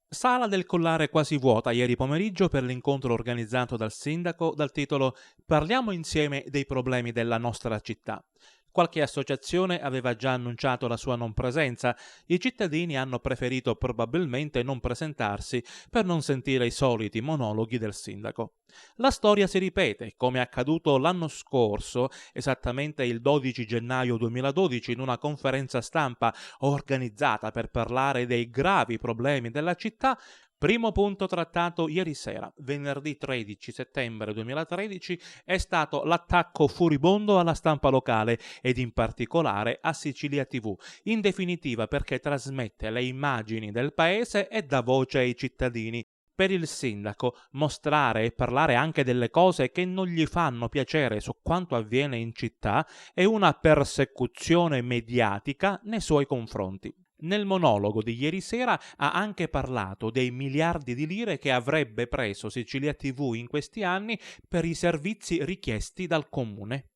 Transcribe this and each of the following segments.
Sala del Collare quasi vuota ieri pomeriggio per l'incontro organizzato dal sindaco dal titolo Parliamo insieme dei problemi della nostra città. Qualche associazione aveva già annunciato la sua non presenza, i cittadini hanno preferito probabilmente non presentarsi per non sentire i soliti monologhi del sindaco. La storia si ripete, come accaduto l'anno scorso, esattamente il 12 gennaio 2012, in una conferenza stampa organizzata per parlare dei gravi problemi della città. Primo punto trattato ieri sera, venerdì 13 settembre 2013, è stato l'attacco furibondo alla stampa locale ed in particolare a Sicilia TV, in definitiva perché trasmette le immagini del paese e dà voce ai cittadini. Per il sindaco, mostrare e parlare anche delle cose che non gli fanno piacere su quanto avviene in città è una persecuzione mediatica nei suoi confronti. Nel monologo di ieri sera ha anche parlato dei miliardi di lire che avrebbe preso Sicilia TV in questi anni per i servizi richiesti dal comune.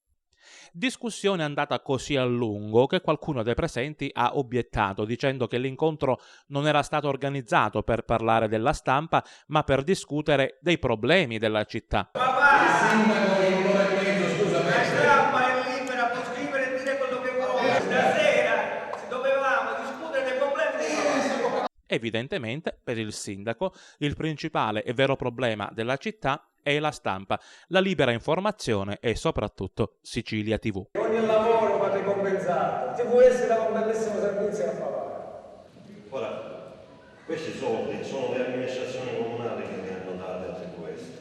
Discussione andata così a lungo che qualcuno dei presenti ha obiettato dicendo che l'incontro non era stato organizzato per parlare della stampa, ma per discutere dei problemi della città. Il sindaco di un'ora e mezzo, scusa, La stampa è libera, può scrivere e dire quello che vuole. Stasera dovevamo discutere dei problemi dei nostri. Evidentemente, per il sindaco, il principale e vero problema della città è la stampa, la libera informazione e soprattutto Sicilia TV. Ogni lavoro va ricompensato. TVS dà un bellissimo servizio a favore. Ora, questi soldi sono le amministrazioni comunali che li hanno dati a TVS.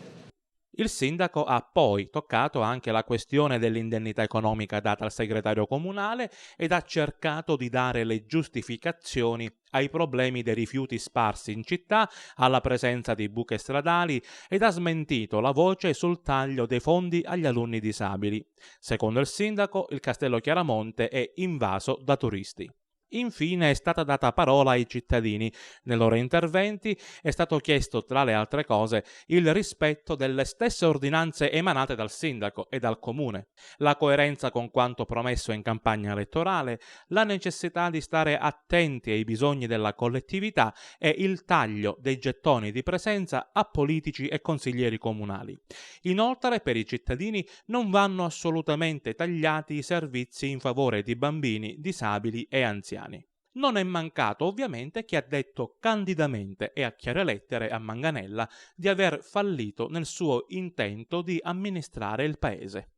Il sindaco ha poi toccato anche la questione dell'indennità economica data al segretario comunale ed ha cercato di dare le giustificazioni ai problemi dei rifiuti sparsi in città, alla presenza di buche stradali ed ha smentito la voce sul taglio dei fondi agli alunni disabili. Secondo il sindaco, il Castello Chiaramonte è invaso da turisti. Infine è stata data parola ai cittadini. Nei loro interventi è stato chiesto, tra le altre cose, il rispetto delle stesse ordinanze emanate dal sindaco e dal comune, la coerenza con quanto promesso in campagna elettorale, la necessità di stare attenti ai bisogni della collettività e il taglio dei gettoni di presenza a politici e consiglieri comunali. Inoltre, per i cittadini non vanno assolutamente tagliati i servizi in favore di bambini, disabili e anziani. Non è mancato ovviamente chi ha detto candidamente e a chiare lettere a Manganella di aver fallito nel suo intento di amministrare il paese.